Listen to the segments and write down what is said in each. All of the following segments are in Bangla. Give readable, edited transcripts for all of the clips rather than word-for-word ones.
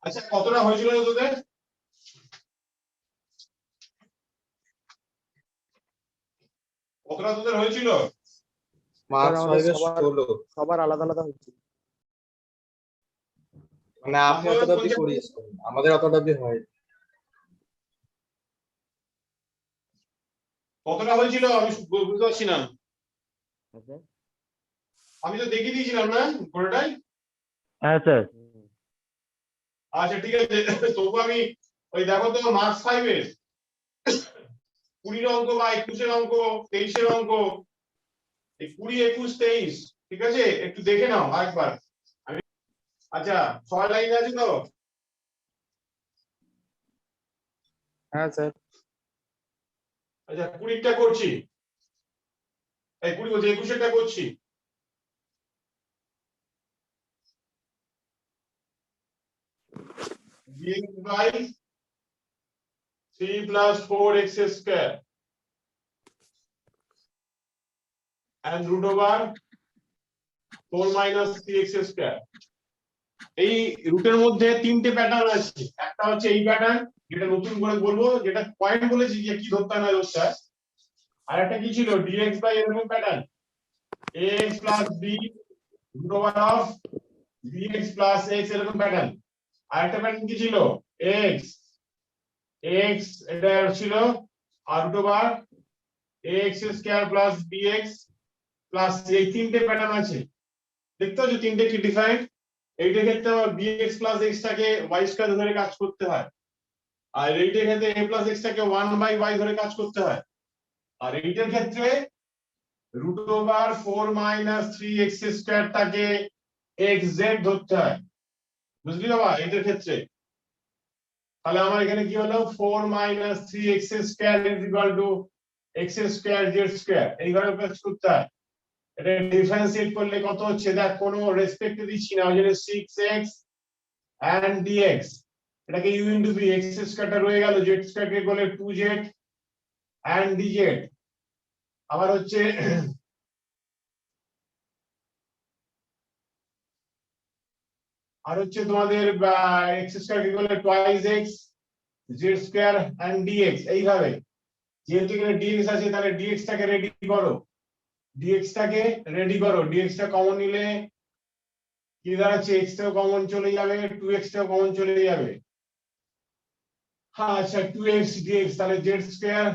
আচ্ছা কতটা হয়েছিল তোদের? কতটা তোদের হয়েছিল? সবার আলাদা আলাদা হচ্ছে, মানে আপনি অতটা অব্দি করিয়েছেন, আমাদের অতটা অব্দি হয়। কতটা হয়েছিল আমি বুঝতে পারছি না। আমি তো দেখিয়ে দিয়েছিলাম না পুরোটাই। হ্যাঁ স্যার। আচ্ছা ঠিক আছে, তবু আমি ওই দেখো তো মার্কস 5 এর 20 অঙ্ক বা 21 অঙ্ক 23 অঙ্ক, এই 20 21 23, ঠিক আছে একটু দেখে নাও আরেকবার। আমি আচ্ছা 6 লাইন আছে তো? হ্যাঁ স্যার। আচ্ছা 20টা করছি, এই 20 বলছি 21টা করছি। dx by 3 plus 4x square and root over 4 minus 3x square। এই রুটের মধ্যে তিনটে প্যাটার্ন আছে, একটা হচ্ছে এই প্যাটার্ন যেটা নতুন করে বলবো, যেটা পয়েন্ট বলেছি যে কি ধরতে হয় না ধরতে হয়। আর একটা কি ছিল dx by এরকম pattern ax plus b root over of bx plus x এরকম প্যাটার্ন। আর একটা প্যাটার্ন কি ছিল x x এটা ছিল আর root over ax square plus bx plus এই তিনটে প্যাটার্ন আছে, দেখতে পাচ্ছ তিনটে কি ডিফারেন্ট। এইটার ক্ষেত্রে আবার bx plus x টাকে y স্কয়ার ধরে কাজ করতে হয়, আর এইটার ক্ষেত্রে a plus x টাকে 1/y ধরে কাজ করতে হয়, আর এইটার ক্ষেত্রে root over 4 minus 3x square টাকে xz ধরতে হয়, বুঝলি বাবা এইটার ক্ষেত্রে। তাহলে আমার এখানে কি হলো 4 minus 3x square is equal to x square z square, এইভাবে কাজ করতে হয়। এটা ডিফারেন্সিয়েট করলে কত হচ্ছে দেখ, কোনো রেসপেক্ট দিচ্ছি না, ওই জন্য 6x and dx, এটাকে u into v, x স্কয়ারটা রয়ে গেল, z স্কয়ার কে বলে 2z and dz। আবার হচ্ছে আর হচ্ছে তোমাদের x স্কয়ার কে বলে twice x z square and dx। এইভাবে যেহেতু এখানে dx আছে তাহলে dx টাকে রেডি করো, dx টাকে রেডি করো, dx টা কমন নিলে কি দাঁড়াচ্ছে x টাও কমন চলে যাবে, 2x টাও কমন চলে যাবে। হ্যাঁ আচ্ছা 2x dx, তাহলে z স্কয়ার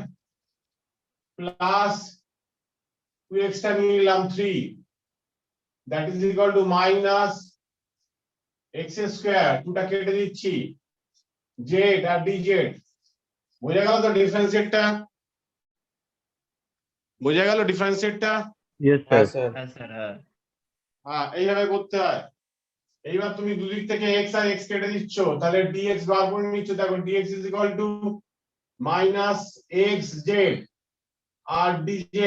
প্লাস 2x টা নিয়ে নিলাম 3, that is equal to minus x square, 2 টা কেটে দিচ্ছি, z আর dz। বোঝা গেল তো ডিফারেন্সিয়েটটা? বোঝা গেল ডিফারেন্সিয়েটটা? ইয়েস হ্যাঁ স্যার। স্যার। হ্যাঁ এইভাবে করতে হয়। এইবার তুমি দুদিক থেকে x আর x কেটে দিচ্ছ, তাহলে dx বার করে নিচ্ছ, দেখো dx is equal to minus xz আর dz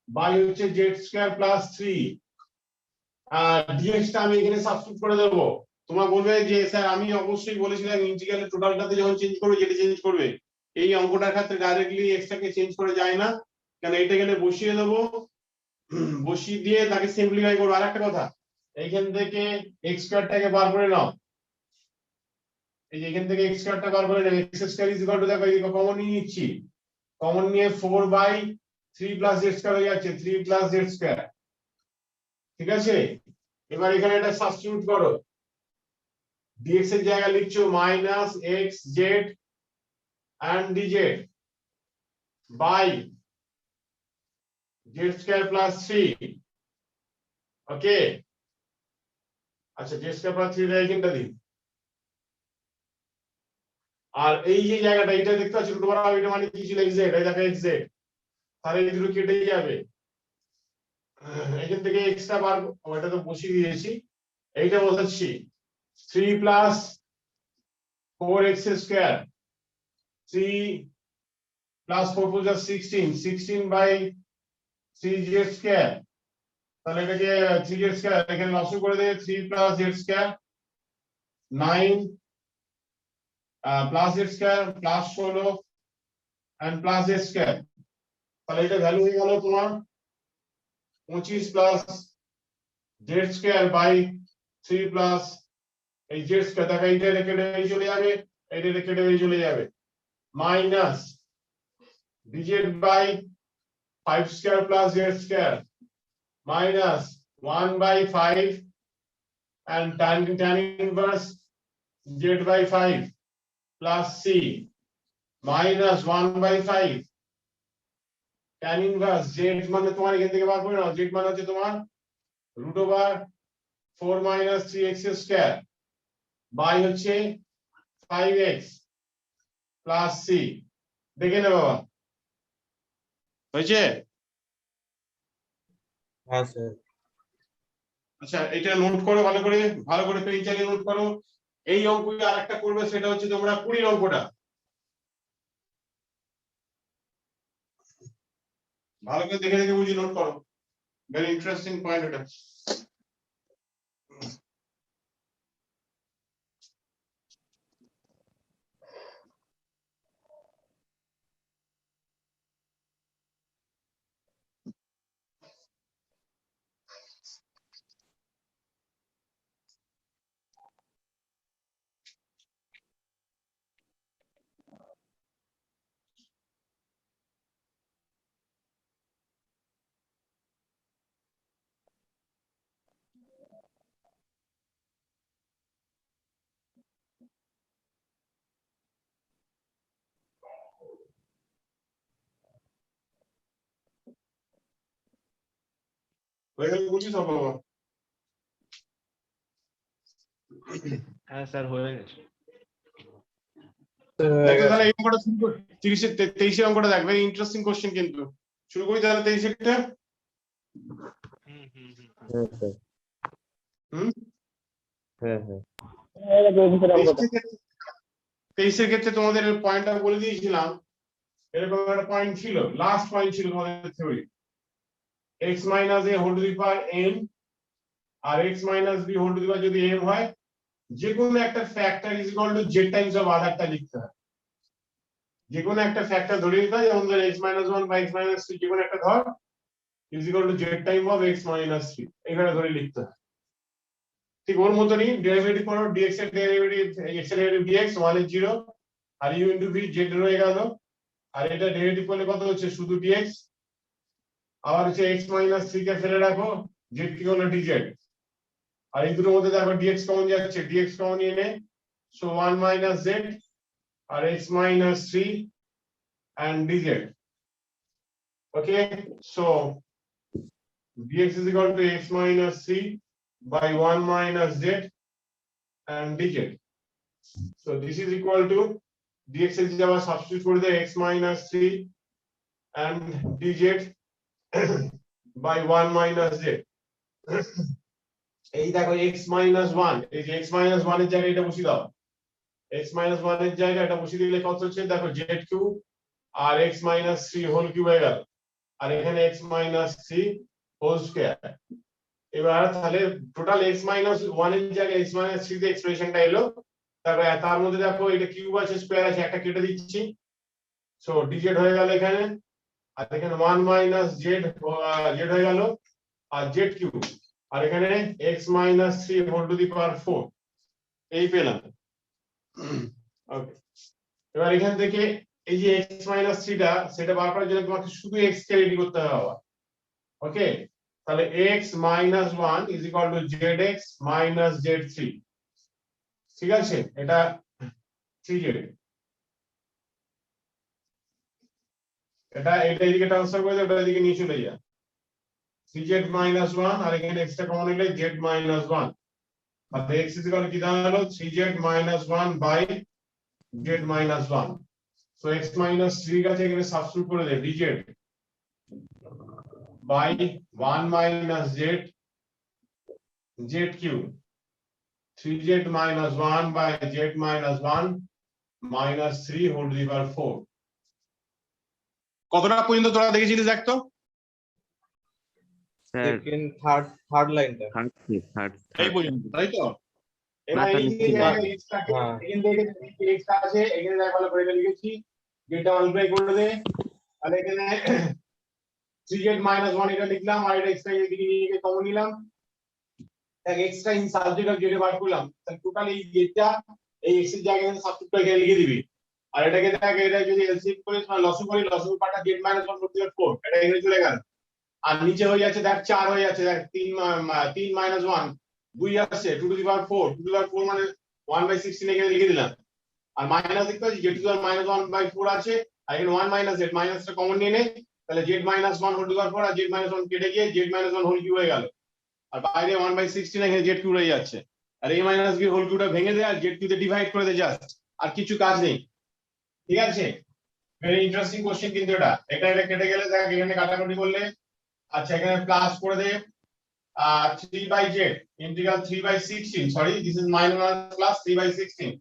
বাই হচ্ছে z স্কয়ার প্লাস 3, আর dx টা আমি এখানে সাবস্টিটিউট করে দেব। তোমরা বলবে যে স্যার আমি অবশ্যই বলেছিলাম ইন্টিগ্রালের টোটালটাতে যখন চেঞ্জ করবে যেটা চেঞ্জ করবে, এই অঙ্কটার ক্ষেত্রে ডাইরেক্টলি x টাকে চেঞ্জ করে যায় না, কারণ এটা এখানে বসিয়ে দেব, বসিয়ে দিয়ে তাকে সিম্পলিফাই করব। আর একটা কথা, এইখান থেকে x স্কয়ারটাকে বার করে নাও, এই যে এখান থেকে x স্কয়ারটা বার করে নাও, x square is equal two দেখো এই কমন নিয়ে নিচ্ছি, কমন নিয়ে 4/3 প্লাস z স্কয়ার হয়ে যাচ্ছে 3 প্লাস z স্কয়ার, ঠিক আছে। এবার এখানে এটা সাবস্টিটিউট করো, dx এর জায়গায় লিখছো minus xz and dz by z square plus 3, okay. আচ্ছা z স্কয়ার প্লাস 3 এর এইখানটা দিন, আর এই যে জায়গাটা এটা দেখতে পাচ্ছ রুট ওভার এটা মানে কি ছিল xz, এই দেখো xz, তাহলে এই দুটো কেটে যাবে, এখান থেকে x টা বার, ওটা তো বসিয়ে দিয়েছি, এইটা বসাচ্ছি 3 প্লাস 4x স্কয়ার, 3 প্লাস 4 4 যা 16, 16 বাই 3z স্কয়ার, তাহলে এটাকে 3z স্কয়ার এখানে লসও করে দেবে, 3 plus z square 9 plus z square plus 16 and plus z square, তাহলে এটা ভ্যালু হয়ে গেল তোমার 25 plus z square by 3 plus এই জেড স্কয়ার দেখো এইটা কেটে এই চলে যাবে, এইটা কেটে এই চলে যাবে, minus dz by 5 square plus z square minus 1 by 5 and tan inverse z by 5 plus c minus 1 by 5 tan inverse z মানে তোমার এখান থেকে বার করে নাও, z মানে হচ্ছে তোমার root over 4 minus 3x square by হচ্ছে 5x plus c। দেখে নে বাবা, হয়েছে? হ্যাঁ স্যার। আচ্ছা এটা নোট করো ভালো করে পেন চালিয়ে নোট করো। এই অঙ্কটা আরেকটা করবে, সেটা হচ্ছে তোমরা 20 অঙ্কটা ভালো করে দেখে দেখে বুঝি নোট করো, ভেরি ইন্টারেস্টিং পয়েন্ট এটা। হয়ে গেল বুঝি সব বাবা? হ্যাঁ স্যার হয়ে গেছে। দেখো তাহলে এই অঙ্কটা শুরু করি, 30 এর 23 এর অঙ্কটা দেখ, ভেরি ইন্টারেস্টিং কোশ্চেন কিন্তু। শুরু করি তাহলে 23 এরটা। হুম হুম হুম হ্যাঁ স্যার। হুম হ্যাঁ হ্যাঁ। 23 এর ক্ষেত্রে তোমাদের পয়েন্টটা বলে দিয়েছিলাম, এরকম একটা পয়েন্ট ছিল, লাস্ট পয়েন্ট ছিল তোমাদের theory, x minus a whole to the power n আর x minus b whole to the power যদি m হয়, যে কোনো একটা factor is equal to z times of আদারটা লিখতে হয়। যে কোনো একটা ফ্যাক্টর ধরে নিতে হয়, যেমন ধর x minus 1 বা x minus 3 যে কোনো একটা ধর is equal to z time of x minus 3, এখানে ধরে লিখতে হয়। ঠিক ওর মতনই ডেরিভেটিভ করো, dx এর ডেরিভেটিভ x এর ডেরিভেটিভ dx 1 is 0 আর u into v z রয়ে গেল, আর এটা ডেরিভেটিভ করলে কত হচ্ছে শুধু dx, আবার হচ্ছে x minus 3 কে ফেলে রাখো, z কি হলো dz, আর এই দুটোর মধ্যে দেখো dx কমন যাচ্ছে, dx কমন নিয়ে নে, so 1 minus z R x minus 3 and dz, okay, so dx is equal to x minus 3 by 1 minus z and dz, so this is equal to dx is our substitute for the x minus 3 and dz by 1 minus z। এই দেখো x minus 1, এই যে x minus 1 এর জায়গায় এটা বসিয়ে দাও, x minus 1 এর জায়গায় এটা বসিয়ে দিলে কত হচ্ছে দেখো z কিউব আর x minus 3 হোল কিউব হয়ে গেল, আর এখানে x minus 3 হোল স্কয়ার। এবার তাহলে টোটাল x minus 1 এর জায়গায় x minus 3 এর এক্সপ্রেশনটা এলো, তারপর তার মধ্যে দেখো এটা কিউব আছে স্কয়ার আছে, একটা কেটে দিচ্ছি, সো dz হয়ে গেল এখানে, আর এখানে 1 minus z হয়ে গেল আর z কিউব, আর এখানে x minus 3 whole to the power 4, এই পেলাম। ওকে, এবার এখান থেকে এই যে x minus 3 টা সেটা বার করার জন্য তোমাকে শুধু x কে রেডি করতে হবে। ওকে, তাহলে x minus 1 is equal to zx minus z3, ঠিক আছে, এটা 3z, এটা এদিকে ট্রান্সফার করে দাও, এটা এদিকে নিয়ে চলে যায়, 3z minus 1 আর এখানে x টা কমন নিলে z minus 1, R x is equal to কি দাঁড়ালো 3z minus 1 by z minus 1, so x minus 3 কাছে এখানে সাবস্টিটিউট করে দেব dz by 1 minus z cube, 3z minus 1 by z minus 1 minus 3 whole to the power 4। কতটা পর্যন্ত তোরা দেখেছিলিস দেখ তো? স্যার সেকেন্ড থার্ড লাইনটা। থার্ড এই পর্যন্ত, তাই তো? এবার মাথা এই যে নিচে জায়গায় x টাকে হ্যাঁ। এখান থেকে x টা আছে, এখানে দেখো ভালো করে লিখেছি, যেটা মাল্টিপ্লাই করে দে, আর এখানে 3z minus 1 এটা লিখলাম, আর এটা x টা এদিকে নিয়ে গিয়ে কমন নিলাম, দেখ extra in subject of Z বার করলাম, তাহলে টোটাল এই জেডটা এই এক্স এর জায়গায় সাবস্টিটিউট করে এখানে লিখে দিবি। আর এটাকে দেখ, এটা যদি এলসিএম করিস মানে লসও করি, লসও পাটা জেড মাইনাস 1 করতে 4, এটা এখানে চলে গেল। আর নিচে হয়ে যাচ্ছে দেখ 4 হয়ে যাচ্ছে, দেখ 3 মাইনাস 1 2 আসছে, 2 two the power 4, 2 two the power 4 মানে 1/16 এখানে লিখে দিলাম। আর মাইনাস দেখতে পাচ্ছি Z two the power minus 1/4 আছে, আর এখানে 1 মাইনাস জেড, মাইনাসটা কমন নিয়ে নে, তাহলে z minus 1 whole to the power 4 আর জেড মাইনাস 1 কেটে গিয়ে জেড মাইনাস 1 হোল কিউব হয়ে গেল। আর বাইরে 1/16 এখানে জেড কিউব রয়ে যাচ্ছে। আর এই মাইনাস বি হোল কিউবটা ভেঙে দে আর জেড কিউতে ডিভাইড করে দে জাস্ট, আর কিছু কাজ নেই। ঠিক আছে, ভেরি ইন্টারেস্টিং কোশ্চেন কিন্তু এটা। এটা কেটে গেলে দেখ এখানে কাটাকুটি করলে, আচ্ছা এখানে প্লাস করে দে 3/z integral 3/16, sorry this is minus plus 3/16।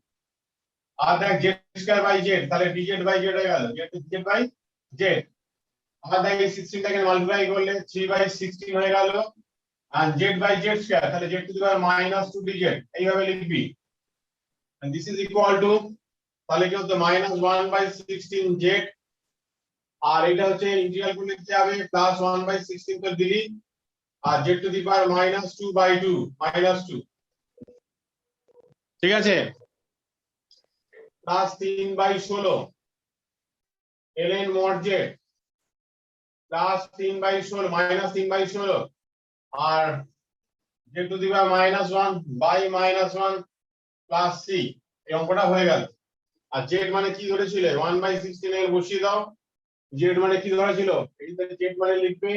আর দেখ z স্কয়ার বাই z, তাহলে dz বাই z হয়ে গেল, dz বাই z। আর দেখ এই 16 টাকে মাল্টিপ্লাই করলে 3/16 হয়ে গেল, আর z বাই z স্কয়ার, তাহলে z to the power minus 2 dz, এইভাবে লিখবি। and this is equal to, তাহলে কি হতো মাইনাস 1/16 z, আর এটা হচ্ছে ইন্টিগ্রাল করে নিতে হবে প্লাস 1/16 তো দিলি, আর z to the power minus 2/2 minus 2। ঠিক আছে, plus 3/16 ln mod z plus 3/16 minus 3/16, আর z to the power minus 1 by minus 1 plus c। এই অঙ্কটা হয়ে গেল। আর z মানে কি ধরেছিল 1/16 এর বসিয়ে দাও, z মানে কি ধরেছিল, এইখানে z মানে লিখবে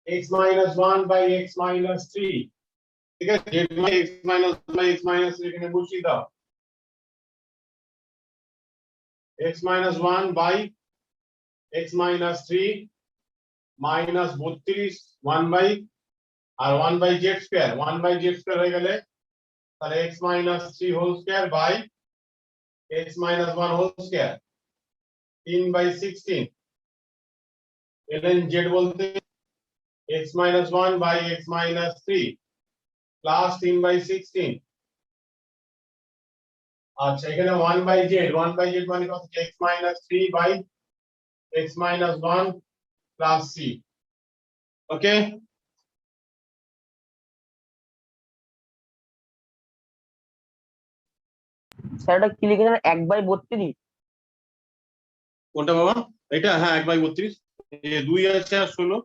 x minus 1 by x minus 3। ঠিক আছে, z মানে x minus 1 by x minus 3 এখানে বসিয়ে দাও, x minus 1 by x minus 3 minus 32 1 by R 1 by z square, 1 by z square হয়ে গেলে তাহলে x minus 3 whole square by x minus 1 whole square 3/16 ln z বলতে x minus 1 by x minus 3 plus 3/16। আচ্ছা এখানে 1/z, 1/z মানে কত, x minus 3 by x minus 1 plus c। Okay, sir এটা কি লিখেছেন 1/32? কোনটা বাবা? এটা হ্যাঁ 1/32, 2 আছে আর 16।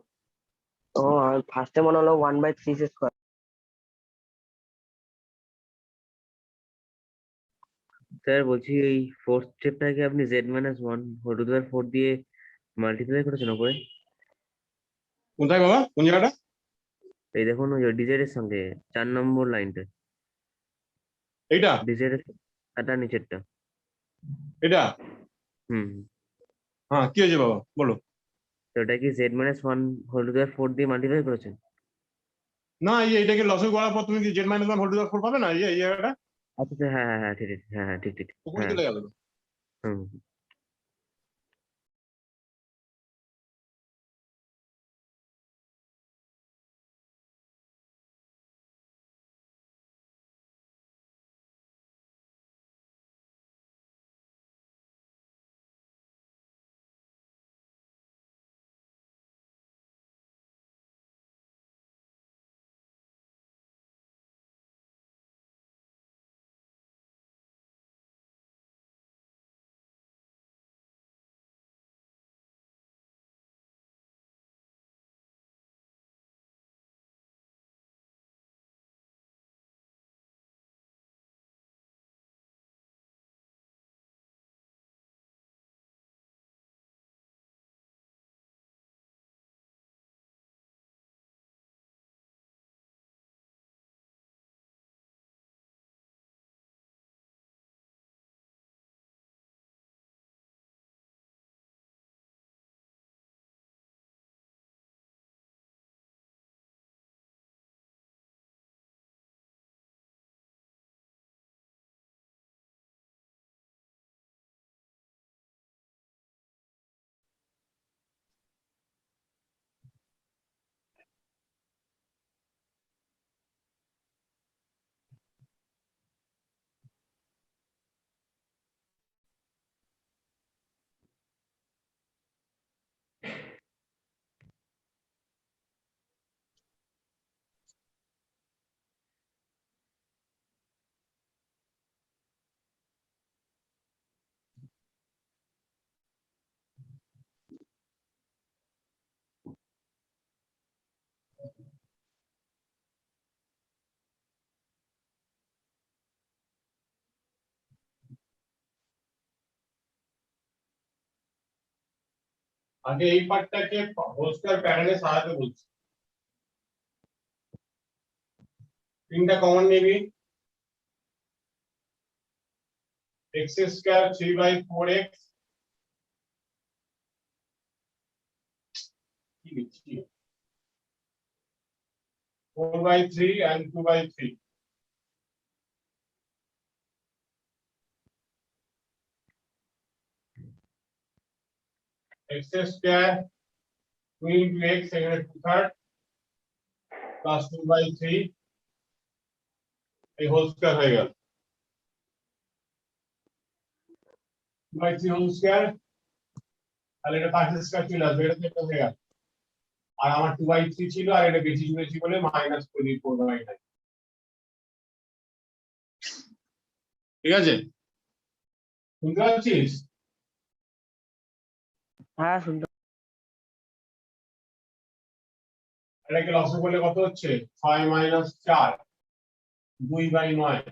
ও ফার্স্টে মনে হলো 1/3 স্কয়ার। স্যার বলছি এই ফোর্থ স্টেপটাকে আপনি z-1 whole to the power 4 দিয়ে মাল্টিপ্লাই করেছেন উপরে? কোথায় বাবা, কোন জায়গাটা? এই দেখুন ওই ডিজেড এর সঙ্গে 4 নম্বর লাইনটা, এইটা ডিজেড এর এটা নিচেরটা। এটা হুম, হ্যাঁ, কি হয়েছে বাবা বলো। তো ওটা কি z-1 whole to the power 4 দিয়ে মাল্টিপ্লাই করেছেন? না এইটাকে লসও করার পর তুমি কি z minus 1 whole to the power 4 পাবে না, এই জায়গাটা আচ্ছা আচ্ছা, হ্যাঁ হ্যাঁ হ্যাঁ, ঠিক ঠিক, হ্যাঁ হ্যাঁ ঠিক ঠিক, ওখানে হ্যাঁ। চলে গেল। হুম। আগে এই পার্টটাকে হোল স্কয়ার প্যাটার্নে সাজাতে বলছি। তিনটা কমন নিবি, x স্কয়ার 3/4x কি লিখছি 4/3 and 2/3 x square 2 into x এখানে 2/3 plus 2/3 এই হোল স্কয়ার হয়ে গেল 2/3 হোল স্কয়ার, তাহলে এটা পাঁচ স্কয়ার চলে আসবে, এটা তো হয়ে গেল। আর আমার 2/3 ছিল আর এটা বেশি শুনেছি বলে মাইনাস করে দিই 4/9। ঠিক আছে, শুনতে পাচ্ছিস? হ্যাঁ শুনতে এটাকে লসে করলে কত হচ্ছে 6 - 4 2/9।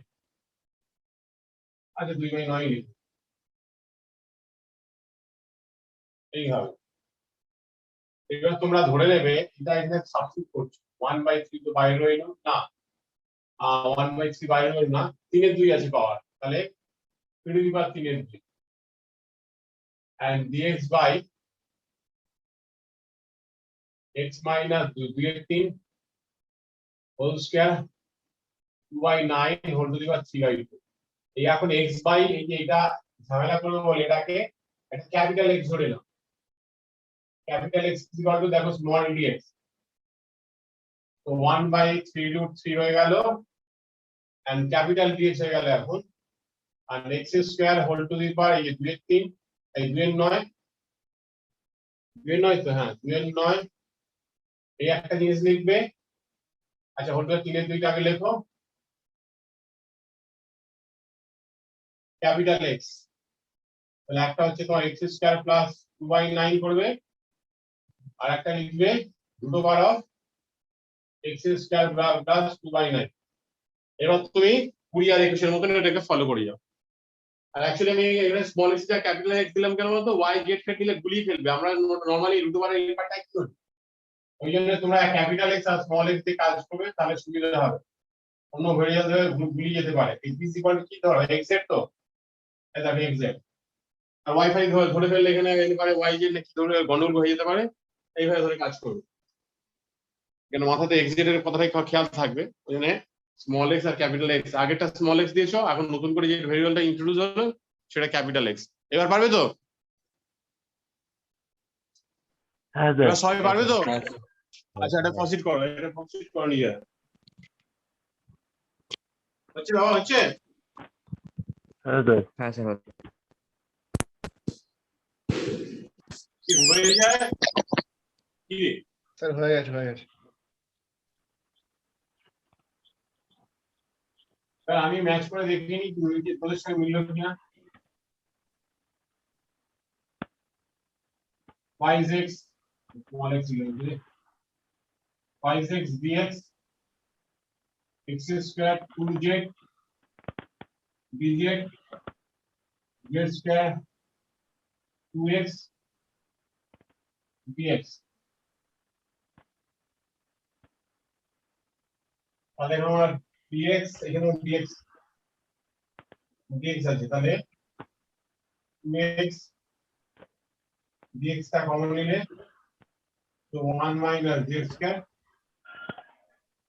আচ্ছা 2/9 লিখি এইভাবে। এবার তোমরা ধরে নেবে এটা এখানে সাবস্টিটিউট করছো 1/3 তো বাইরে রইলো না, 1/3 বাইরে রইলো না, 3/2 আছে পাওয়ার, তাহলে 3/3 and dx by x minus 2/3 whole square 2/9 whole to the power 3/2। এই এখন x by এই যে এটা ঝামেলা করব বলে এটাকে একটা ক্যাপিটাল x ধরে নাও। Capital x is equal to দেখো স্মল dx, তো 1/3√3 হয়ে গেল and ক্যাপিটাল dx হয়ে গেল এখন, আর x square whole to the power এই যে 2/3 এই 2/9 তো হ্যাঁ 2/9 এই একটা জিনিস লিখবে। আচ্ছা হোল টু 3/2 আগে লেখো ক্যাপিটাল x, তাহলে একটা হচ্ছে তোমার x স্কয়ার প্লাস 2/9 করবে আর একটা লিখবে root over of x square plus 2/9। এবার তুমি 20 আর 21 এর মতন এটাকে ফলো করে যাও। আর অ্যাকচুয়ালি আমি এখানে স্মল x টা ক্যাপিটাল x দিলাম কেন বলতো, y গেট ফেলে গুলিয়ে ফেলবে, আমরা নরমালি রুট ওভার এই পার্টটা কি করি, ওই জন্য তোমরা ক্যাপিটাল x আর স্মল x দিয়ে কাজ করবে তাহলে সুবিধা হবে, অন্য ভেরিয়েবল ধরে গুলিয়ে যেতে পারে। x ইজ ইকুয়াল টু কি ধরো x z, তো এটা x z আর ওয়াইফাই ধরে ফেললে এখানে এনে পারে y z নাকি ধরে গন্ডগোল হয়ে যেতে পারে, এইভাবে ধরে কাজ করবে। কেন মাথাতে x z এর কথাটাই খেয়াল থাকবে, ওই জন্য স্মল x আর ক্যাপিটাল x, আগেরটা স্মল x দিয়েছো, এখন নতুন করে যে ভেরিয়েবলটা ইন্ট্রোডিউস হলো সেটা ক্যাপিটাল x। এবার পারবে তো? হ্যাঁ এবার সবাই পারবে তো? হ্যাঁ, আচ্ছা এটা প্রসিড করো, এটা প্রসিড করো নিয়ে হচ্ছে বাবা, হচ্ছে হ্যাঁ স্যার। কি হয়ে যায় কি স্যার হয়ে গেছে স্যার? আমি ম্যাচ করে দেখিনি তোদের সঙ্গে মিললো কিনা। y is x small x লিখবে, y is x dx x square 2z dz z square 2x dx। তাহলে আমার dx এখানে dx আছে, তাহলে 2x dx টা কমন নিলে তো 1 minus z square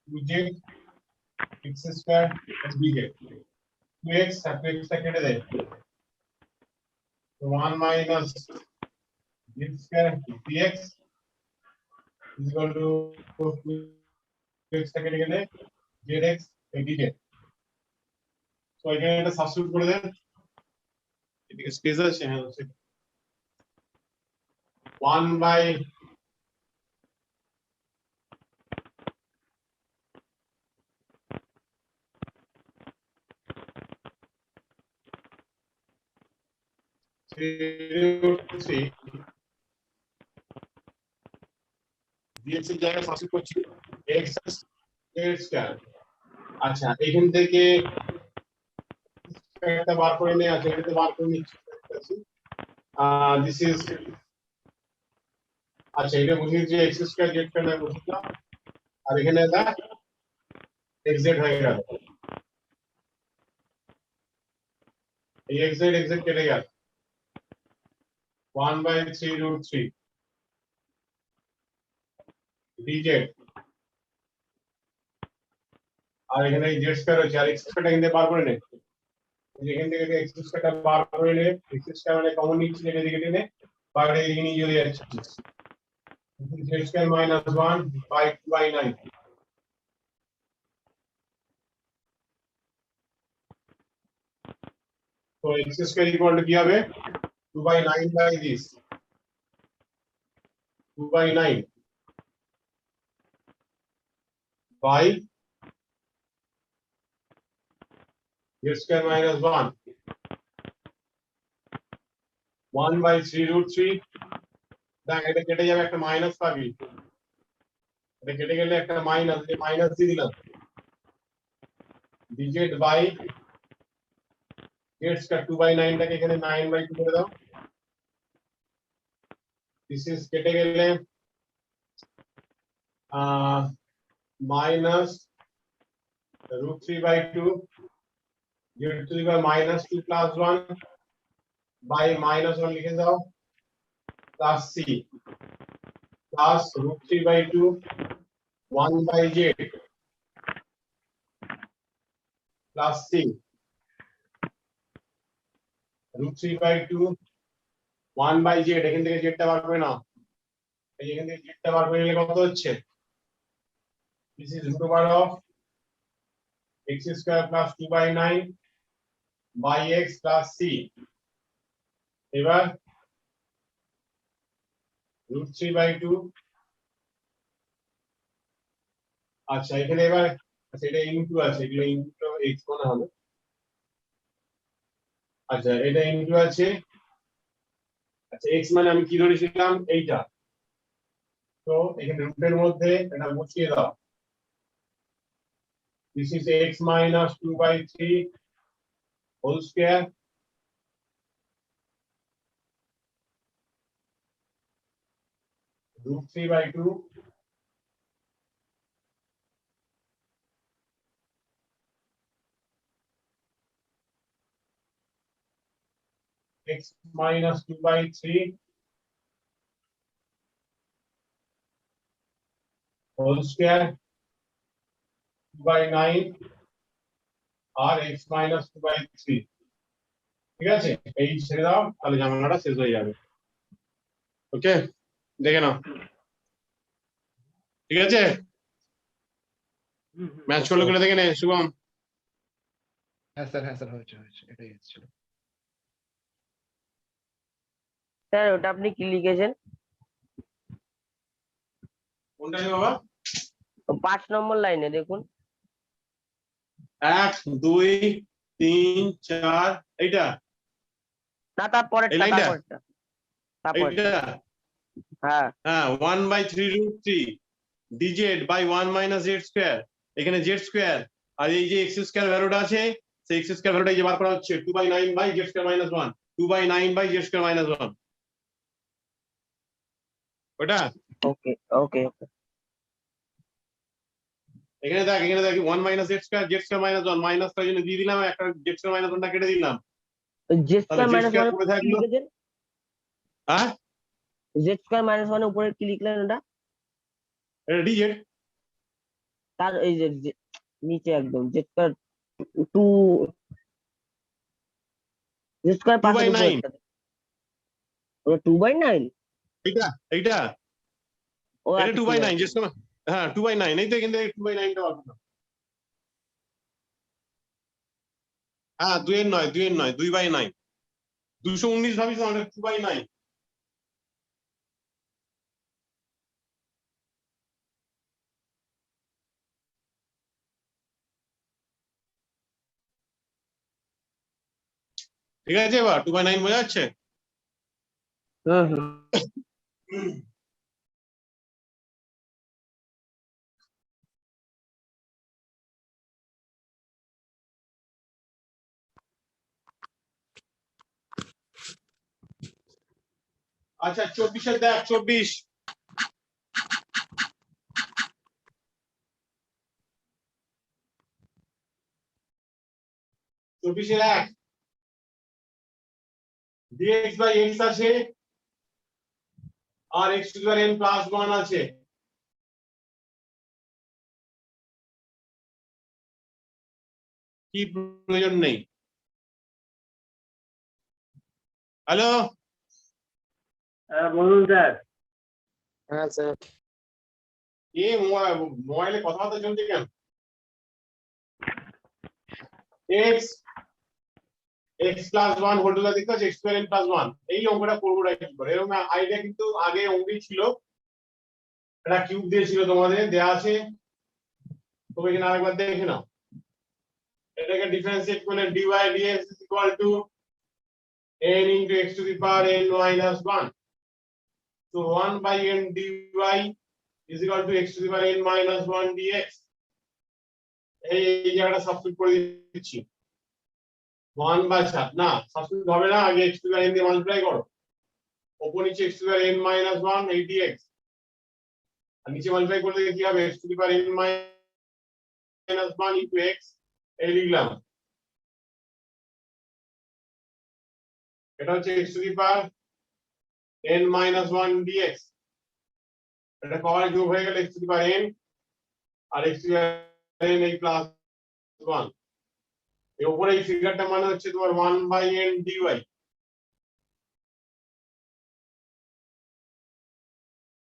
2z x square dz 2x আর 2x টা কেটে দেয়, তো 1 minus z square dx is equal to 2x টা কেটে গেলে zx dz। তো এখানে এটা সাবস্টিটিউট করে দেন, এদিকে স্পেস আছে, হ্যাঁ আছে 1 by dx এর জায়গায় সাবস্টিটিউট করছি x স্কয়ার। আচ্ছা এখান থেকে একটা বার করে নিয়ে আছে, এটাতে বার করে নিচ্ছি। দিস ইজ আচ্ছা এটা বুঝিয়ে যে এক্স স্কয়ার জেড স্কয়ার না বুঝলাম, আর এখানে এটা এক্স জেড হয়ে গেল, এই এক্স জেড কেটে গেল 1/3√3 dz, আর এখানে জেড স্কয়ার আছে, আর এক্স স্কয়ারটা কিন্তু বার করে নে, এখান থেকে এক্স স্কয়ারটা বার করে নে, এক্স স্কয়ার মানে কমন নিচ্ছি, এটা দিকে টেনে বাইরে এদিকে নিয়ে চলে যাচ্ছে, জেড স্কয়ার মাইনাস 1/2/9। তো এক্স স্কয়ার ইকুয়াল টু কি হবে 2/9 by this 2/9 by z square minus 1/3√3, দেখ এটা কেটে যাবে, একটা মাইনাস পাবি, এটা কেটে গেলে একটা মাইনাস, এই মাইনাস দিয়ে দিলাম dz বাই z square 2/9 টাকে এখানে 9/2 করে দাও, দিস ইজ কেটে গেলে minus √3/2 z to the power -2 plus 1 by -1 লিখে দাও plus c plus √3/2 1/z plus c √3/2 1/z, এখান থেকে z টা বার করে নাও, এই এখান থেকে z টা বার করে নিলে কত হচ্ছে, this is √of x square plus 2/9 by x plus c, এবার √3/2, আচ্ছা এখানে এবার আচ্ছা এটা ইনটু আছে, এগুলো ইনটু x মনে হবে, আচ্ছা এটা ইনটু আছে, আচ্ছা x মানে আমি কি ধরেছিলাম এইটা, তো এখানে রুটের মধ্যে এটা বসিয়ে দাও, this is x minus 2/3 whole square √3/2 x minus 2/3 whole square 2/9 R x minus 2/3, ঠিক আছে, এই ছেড়ে দাও, তাহলে জামানাটা শেষ হয়ে যাবে, ওকে দেখে নাও, ঠিক আছে, ম্যাচ করলে করে দেখে নে শুভম। হ্যাঁ স্যার হয়েছে এটাই ছিল। স্যার ওটা আপনি কি লিখেছেন? কোনটা রে বাবা? 5 নম্বর লাইনে দেখুন। 1 2 3 4 এইটা, না তারপরেরটা, এই লাইনটা? তারপরেরটা। এইটা হ্যাঁ হ্যাঁ 1/3√3 dz by 1 minus z square, এখানে z square আর এই যে x square ভ্যালুটা আছে, সেই x square ভ্যালুটা এই যে বার করা হচ্ছে 2/9 by z square minus 1, 2/9 by z square minus 1, ওটা ওকে ওকে ওকে। এখানে দেখ 1 minus z square minus 1 minus তার জন্য দিয়ে দিলাম, একটা z square minus 1 টা কেটে দিলাম, জেড তাহলে স্কয়ার z মাইনাস square 1 পড়ে কি থাকলো, লিখেছেন? হ্যাঁ জেড স্কয়ার মাইনাস 1 এর উপরে কি লিখলেন ওটা? এটা dz, তার এই যে নিচে একদম জেড স্কয়ার 2, জেড স্কয়ার পাশের উপরে 2/9 ওটা 2/9। এইটা এইটা ও এটা আচ্ছা, 2/9 z square, হ্যাঁ 2/9, এই তো এখান থেকে 2/9 টা বার করলাম, হ্যাঁ 2 এর নয় 2/9, 219 ভাবিস না, 2/9, ঠিক আছে, এবার 2/9 বোঝা যাচ্ছে, হুম হুম। আচ্ছা 24 এর দেখ 24 24 dx by x আছে আর x two the power n plus 1 আছে কি প্রয়োজন নেই হ্যালো বলুন স্যার। হ্যাঁ স্যার। এ মোবাইলে কথাবার্তা চলছে কেন x x plus 1 whole to the দেখতে পাচ্ছ x টু n প্লাস 1 এই অঙ্কটা করবো কি করে এরকম আইডিয়া কিন্তু আগে অঙ্কই ছিল এটা কিউব দিয়েছিল তোমাদের দেয়া আছে তুমি এখানে আরেকবার দেখে নাও এটাকে ডিফারেন্সিয়েট করলে dy dx is equal to n into x to the power n minus 1 so 1 by n dy is equal to x to the power n minus 1 dx এই জায়গাটা সাবস্টিটিউট করে দিচ্ছি 1 by 7 না সাবস্টিটিউট হবে না আগে x to the power n দিয়ে মাল্টিপ্লাই করো উপর নিচে x to the power n minus 1 এই dx আর নিচে মাল্টিপ্লাই করলে কি হবে x to the power n minus 1 into x এই লিখলাম এটা হচ্ছে x to the power n minus 1 dx এটা পাওয়ার যোগ হয়ে গেল x to the power n আর x to the power n এই প্লাস 1 এর উপরে এই ফিগারটা মানে হচ্ছে তোমার 1 by n dy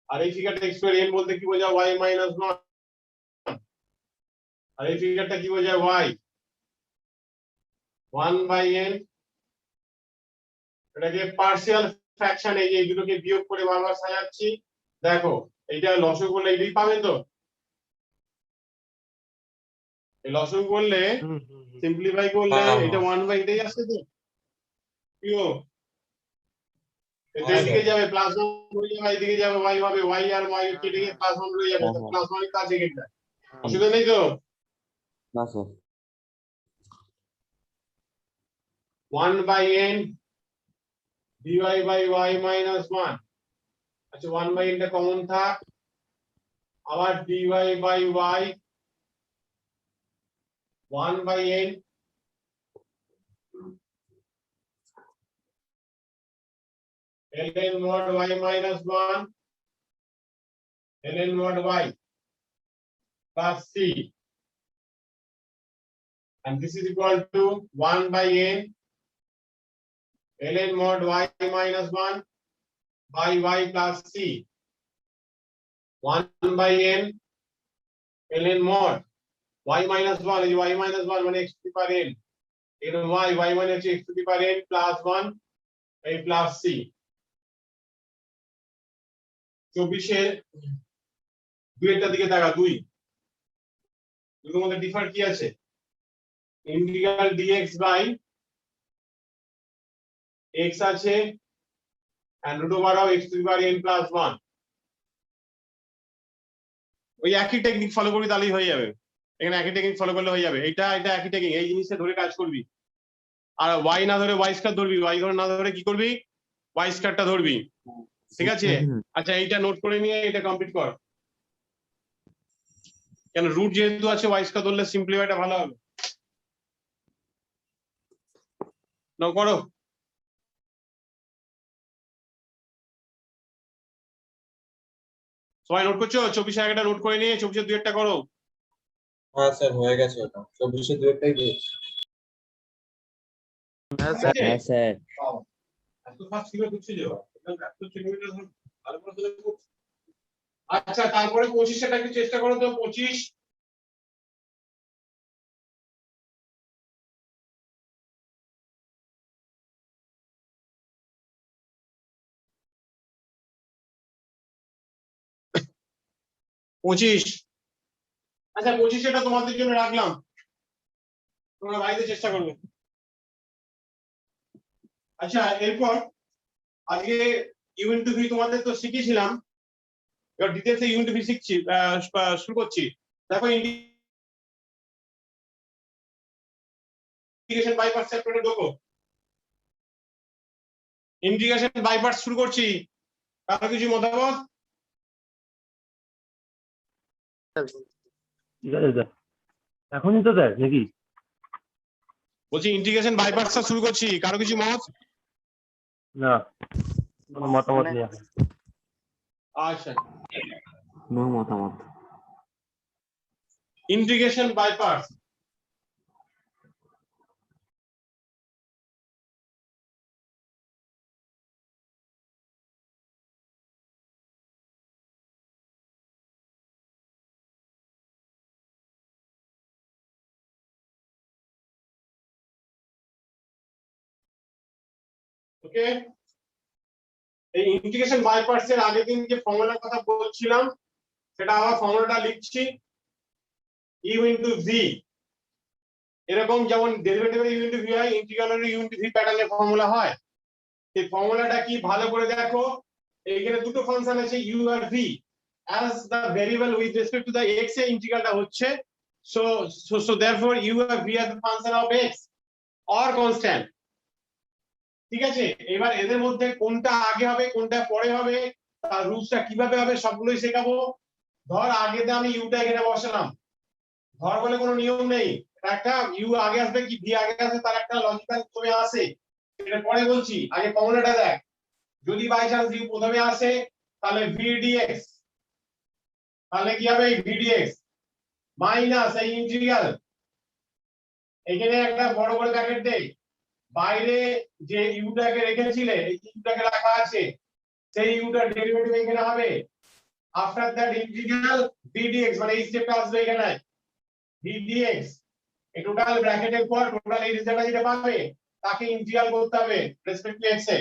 আর এই ফিগারটা x to the n বলতে কি বোঝায় y minus 1 আর এই ফিগারটা কি বোঝায় y 1 by n এটাকে পার্শিয়াল ফ্র্যাকশন এই যে দুটোকে বিয়োগ করে বারবার সাজাচ্ছি দেখো এইটা লসগু করলে এইটাই পাবে তো এই লসগু করলে সিম্পলিফাই করলে এটা 1 বাই এটাই আসছে তো কি ও এটা এদিকে যাবে প্লাস 1 হয়ে যাবে এদিকে যাবে y হবে y আর y কেটে গিয়ে প্লাস 1 হয়ে যাবে প্লাস 1 এর কাছে গেছে অসুবিধা নেই তো না sir 1 by n dy by y minus 1 আচ্ছা 1 by n টা কমন থাক আবার dy by y 1 by n ln mod y minus 1 ln mod y plus c and this is equal to 1 by n ln mod y minus 1 by y plus c 1 by n ln mod y minus 1 is y minus 1 মানে x to the power n in y মানে হচ্ছে x to the power n plus 1 এই plus c 24 এর দুইটার দিকে তাকা দুই দুটোর মধ্যে ডিফার কি আছে ইন্টিগ্রাল dx by x আছে and root over of x to the power n plus 1 ওই একই টেকনিক ফলো করবি তাহলেই হয়ে যাবে এখানে একই টেকনিক ফলো করলে হয়ে যাবে এটা একই টেকনিক এই জিনিসটা ধরে কাজ করবি আর y না ধরে y স্কয়ার ধরবি y ধরে না ধরে কি করবি y স্কয়ারটা ধরবি ঠিক আছে আচ্ছা এইটা নোট করে নিয়ে এটা কমপ্লিট কর কেন রুট যেহেতু আছে y স্কয়ার ধরলে সিম্পলিফাইটা ভালো হবে নাও করো সবাই নোট করছো 24 এর একটা নোট করে নিয়ে 24 এর দুই একটা করো হ্যাঁ স্যার হয়ে গেছে ওটা 24 এর দুইটাই দিয়েছি হ্যাঁ স্যার। হ্যাঁ স্যার এত ফাস্ট ছিল বুঝছি যে এত কিলোমিটার ভালো করে আচ্ছা তারপরে 25 এর একটা চেষ্টা করো তো 25 25 আচ্ছা 25 এটা তোমাদের জন্য রাখলাম তোমরা বাড়িতে চেষ্টা করবে আচ্ছা এরপর আজকে ইউনিট 2 তোমাদের তো শিখিয়েছিলাম এবার ডিটেইলসে ইউনিট 2 শিখছি শুরু করছি দেখো ইন্টিগ্রেশন বাই পার্টস চ্যাপ্টারে ঢোকো ইন্টিগ্রেশন বাই পার্টস শুরু করছি কারো কিছু মতামত ঠিক আছে স্যার এখনই তো স্যার নাকি বলছি ইন্টিগ্রেশন বাই পার্টস শুরু করছি, কারো কিছু মত? না, কোনো মতামত নেই এখন। আচ্ছা, নো মতামত। Integration by parts. ওকে, এই ইন্টিগ্রেশন বাই পার্টস এর আগের দিন যে ফর্মুলার কথা বলছিলাম সেটা আবার ফর্মুলাটা লিখছি। ইউ ইনটু ভি, এরকম যেমন ডেরিভেটিভ ইউ ইনটু ভি হয়, ইন্টিগ্রাল ইউ ইনটু ভি প্যাটার্নের ফর্মুলা হয়। এই ফর্মুলাটা কি ভালো করে দেখো, এইখানে দুটো ফাংশন আছে ইউ আর v, as the variable with respect to the x এর ইন্টিগ্রালটা হচ্ছে, so therefore u R v as a function of x or constant। ঠিক আছে, এবার এদের মধ্যে কোনটা আগে হবে কোনটা পরে হবে তার রুলসটা কিভাবে হবে সবগুলোই শেখাবো। ধর আগেতে আমি ইউটা এখানে বসালাম, ধর বলে কোনো নিয়ম নেই, একটা ইউ আগে আসবে কি ভি আগে আসবে তার একটা লজিক্যাল চলে আসে, এটা পরে বলছি, আগে ফর্মুলাটা দেখ। যদি বাই চান্স ইউ প্রথমে আসে তাহলে ভি ডিএক্স, তাহলে কি হবে ভি ডিএক্স মাইনাস এই ইন্টিগ্রাল, এখানে একটা বড় করে ব্র্যাকেট দেই, বাইরে যে ইউটাকে রেখেছিলে এই ইউটাকে রাখা আছে, সেই ইউটার ডেরিভেটিভ এখানে হবে, after that integral v dx, মানে এই স্টেপটা আসবে এখানে ভি ডিএক্স, এই টোটাল ব্র্যাকেটের পর টোটাল এই রেজাল্টটা যেটা পাবে তাকে ইন্টিগ্রাল করতে হবে রেসপেক্ট টু এক্স এ।